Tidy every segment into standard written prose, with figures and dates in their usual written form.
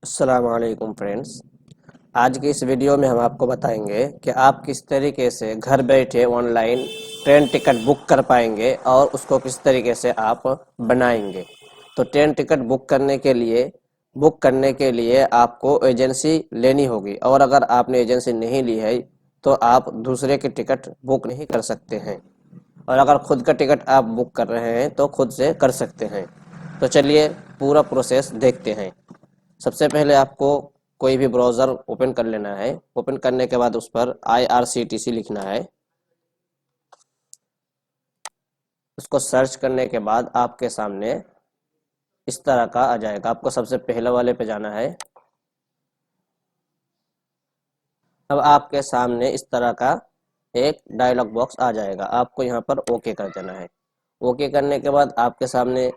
अस्सलाम वालेकुम फ्रेंड्स। आज की इस वीडियो में हम आपको बताएंगे कि आप किस तरीके से घर बैठे ऑनलाइन ट्रेन टिकट बुक कर पाएंगे और उसको किस तरीके से आप बनाएंगे। तो ट्रेन टिकट बुक करने के लिए आपको एजेंसी लेनी होगी, और अगर आपने एजेंसी नहीं ली है तो आप दूसरे की टिकट बुक नहीं कर सकते हैं। और अगर खुद का टिकट आप बुक कर रहे हैं तो खुद से कर सकते हैं। तो चलिए पूरा प्रोसेस देखते हैं। सबसे पहले आपको कोई भी ब्राउज़र ओपन कर लेना है। ओपन करने के बाद उस पर IRCTC लिखना है। उसको सर्च करने के बाद आपके सामने इस तरह का आ जाएगा। आपको सबसे पहले वाले पे जाना है। अब आपके सामने इस तरह का एक डायलॉग बॉक्स आ जाएगा। आपको यहाँ पर ओके कर देना है। ओके करने के बाद आपके सामने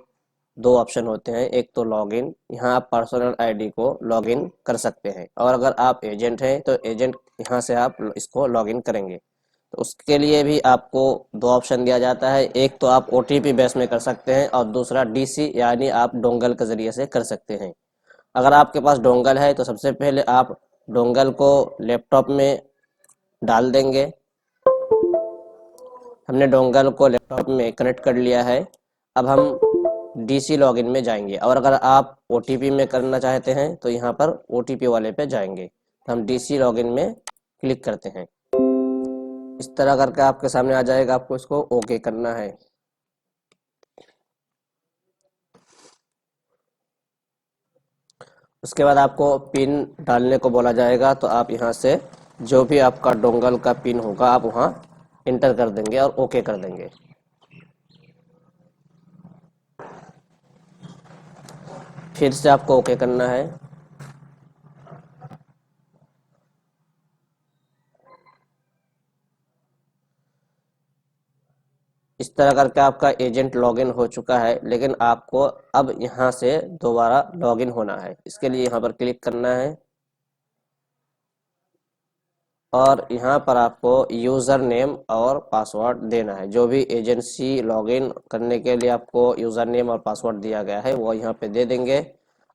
दो ऑप्शन होते हैं। एक तो लॉगिन, यहाँ आप पर्सनल आईडी को लॉगिन कर सकते हैं, और अगर आप एजेंट हैं तो एजेंट यहाँ से आप इसको लॉगिन करेंगे। तो उसके लिए भी आपको दो ऑप्शन दिया जाता है। एक तो आप OTP बेस में कर सकते हैं, और दूसरा DC यानी आप डोंगल के ज़रिए से कर सकते हैं। अगर आपके पास डोंगल है तो सबसे पहले आप डोंगल को लैपटॉप में डाल देंगे। हमने डोंगल को लैपटॉप में कनेक्ट कर लिया है। अब हम DC लॉगिन में जाएंगे, और अगर आप OTP में करना चाहते हैं तो यहाँ पर OTP वाले पे जाएंगे। तो हम DC लॉगिन में क्लिक करते हैं। इस तरह करके आपके सामने आ जाएगा। आपको इसको ओके करना है। उसके बाद आपको पिन डालने को बोला जाएगा, तो आप यहाँ से जो भी आपका डोंगल का पिन होगा आप वहाँ इंटर कर देंगे और ओके कर देंगे। फिर से आपको ओके करना है। इस तरह करके आपका एजेंट लॉगिन हो चुका है, लेकिन आपको अब यहाँ से दोबारा लॉगिन होना है। इसके लिए यहाँ पर क्लिक करना है, और यहाँ पर आपको यूज़र नेम और पासवर्ड देना है। जो भी एजेंसी लॉगिन करने के लिए आपको यूज़र नेम और पासवर्ड दिया गया है वो यहाँ पे दे देंगे,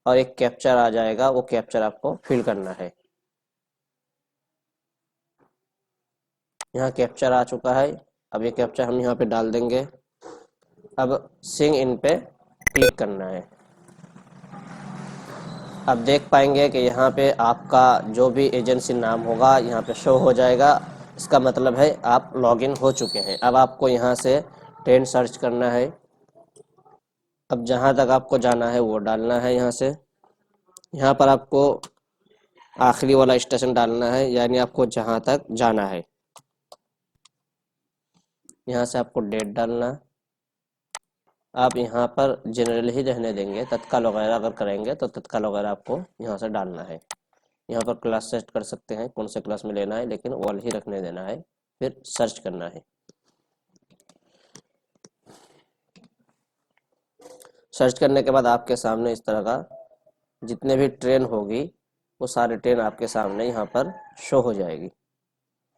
और एक कैप्चर आ जाएगा, वो कैप्चर आपको फिल करना है। यहाँ कैप्चर आ चुका है। अब ये कैप्चर हम यहाँ पे डाल देंगे। अब सिंग इन पे क्लिक करना है। अब देख पाएंगे कि यहाँ पे आपका जो भी एजेंसी नाम होगा यहाँ पे शो हो जाएगा। इसका मतलब है आप लॉगिन हो चुके हैं। अब आपको यहाँ से ट्रेन सर्च करना है। अब जहाँ तक आपको जाना है वो डालना है। यहाँ से यहाँ पर आपको आखिरी वाला स्टेशन डालना है, यानी आपको जहाँ तक जाना है। यहाँ से आपको डेट डालना। आप यहाँ पर जनरल ही रहने देंगे। तत्काल वगैरह अगर करेंगे तो तत्काल वगैरह आपको यहाँ से डालना है। यहाँ पर क्लास सेट कर सकते हैं, कौन से क्लास में लेना है, लेकिन ऑल ही रखने देना है। फिर सर्च करना है। सर्च करने के बाद आपके सामने इस तरह का जितने भी ट्रेन होगी वो सारे ट्रेन आपके सामने यहाँ पर शो हो जाएगी।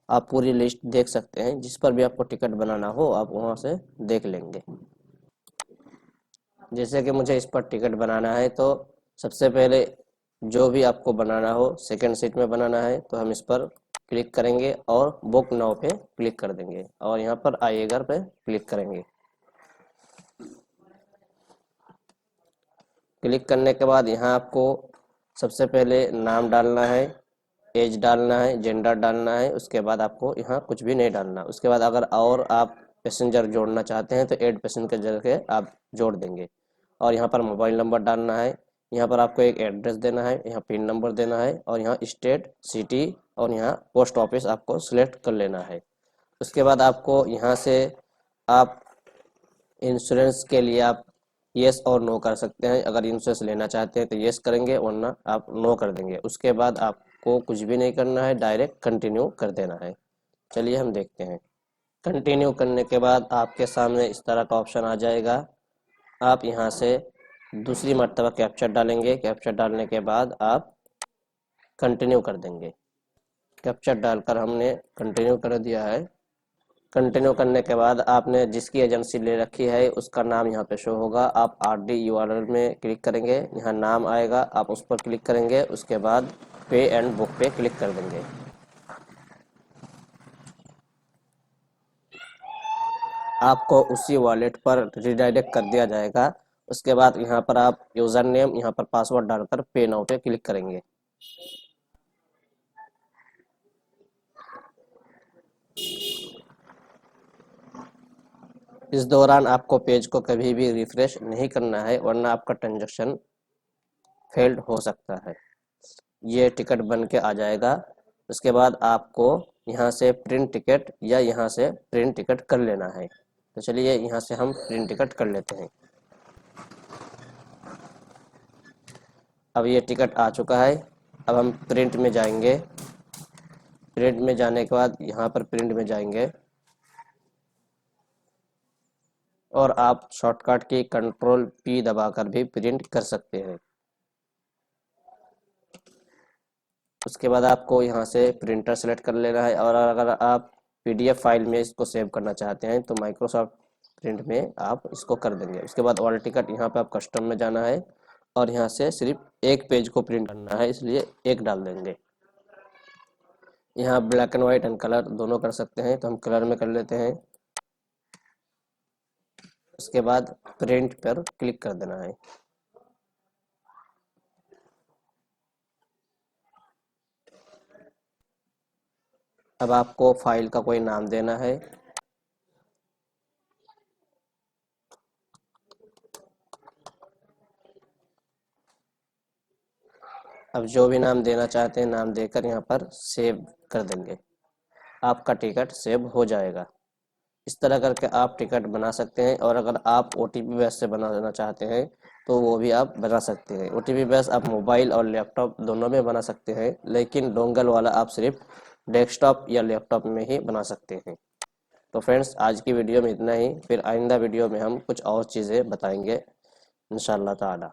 आप पूरी लिस्ट देख सकते हैं। जिस पर भी आपको टिकट बनाना हो आप वहाँ से देख लेंगे। जैसे कि मुझे इस पर टिकट बनाना है, तो सबसे पहले जो भी आपको बनाना हो सेकंड सीट में बनाना है तो हम इस पर क्लिक करेंगे और बुक नाउ पे क्लिक कर देंगे, और यहाँ पर आइएगा पे क्लिक करेंगे। क्लिक करने के बाद यहाँ आपको सबसे पहले नाम डालना है, एज डालना है, जेंडर डालना है। उसके बाद आपको यहाँ कुछ भी नहीं डालना। उसके बाद अगर और आप पैसेंजर जोड़ना चाहते हैं तो ऐड पैसेंजर करके आप जोड़ देंगे, और यहाँ पर मोबाइल नंबर डालना है। यहाँ पर आपको एक एड्रेस देना है, यहाँ पिन नंबर देना है, और यहाँ स्टेट, सिटी और यहाँ पोस्ट ऑफिस आपको सिलेक्ट कर लेना है। उसके बाद आपको यहाँ से आप इंश्योरेंस के लिए आप येस और नो कर सकते हैं। अगर इंश्योरेंस लेना चाहते हैं तो येस करेंगे, वरना आप नो कर देंगे। उसके बाद आपको कुछ भी नहीं करना है, डायरेक्ट कंटिन्यू कर देना है। चलिए हम देखते हैं। कंटिन्यू करने के बाद आपके सामने इस तरह का ऑप्शन आ जाएगा। आप यहाँ से दूसरी मर्तबा कैप्चर डालेंगे। कैप्चर डालने के बाद आप कंटिन्यू कर देंगे। कैप्चर डालकर हमने कंटिन्यू कर दिया है। कंटिन्यू करने के बाद आपने जिसकी एजेंसी ले रखी है उसका नाम यहाँ पे शो होगा। आप RD URL में क्लिक करेंगे, यहाँ नाम आएगा, आप उस पर क्लिक करेंगे, उसके बाद पे एंड बुक पे क्लिक कर देंगे। आपको उसी वॉलेट पर रिडायरेक्ट कर दिया जाएगा। उसके बाद यहाँ पर आप यूज़र नेम, यहाँ पर पासवर्ड डालकर पे नाउ पे क्लिक करेंगे। इस दौरान आपको पेज को कभी भी रिफ्रेश नहीं करना है, वरना आपका ट्रांजैक्शन फेल्ड हो सकता है। ये टिकट बन के आ जाएगा। उसके बाद आपको यहाँ से प्रिंट टिकट या यहाँ से प्रिंट टिकट कर लेना है। तो चलिए यहाँ से हम प्रिंट टिकट कर लेते हैं। अब ये टिकट आ चुका है। अब हम प्रिंट में जाएंगे। प्रिंट में जाने के बाद यहाँ पर प्रिंट में जाएंगे और आप शॉर्टकट की Ctrl+P दबाकर भी प्रिंट कर सकते हैं। उसके बाद आपको यहाँ से प्रिंटर सेलेक्ट कर लेना है, और अगर आप PDF फाइल में इसको सेव करना चाहते हैं तो माइक्रोसॉफ्ट प्रिंट में आप इसको कर देंगे। उसके बाद ऑल टिकट, यहाँ पे आप कस्टम में जाना है और यहाँ से सिर्फ एक पेज को प्रिंट करना है, इसलिए एक डाल देंगे। यहाँ black and white and colour दोनों कर सकते हैं, तो हम कलर में कर लेते हैं। उसके बाद प्रिंट पर क्लिक कर देना है। अब आपको फाइल का कोई नाम देना है। अब जो भी नाम देना चाहते हैं नाम देकर यहाँ पर सेव कर देंगे। आपका टिकट सेव हो जाएगा। इस तरह करके आप टिकट बना सकते हैं, और अगर आप OTP बेस से बनाना चाहते हैं तो वो भी आप बना सकते हैं। OTP बेस आप मोबाइल और लैपटॉप दोनों में बना सकते हैं, लेकिन डोंगल वाला आप सिर्फ डेस्कटॉप या लैपटॉप में ही बना सकते हैं। तो फ्रेंड्स, आज की वीडियो में इतना ही। फिर आइंदा वीडियो में हम कुछ और चीज़ें बताएंगे इंशाल्लाह ताला।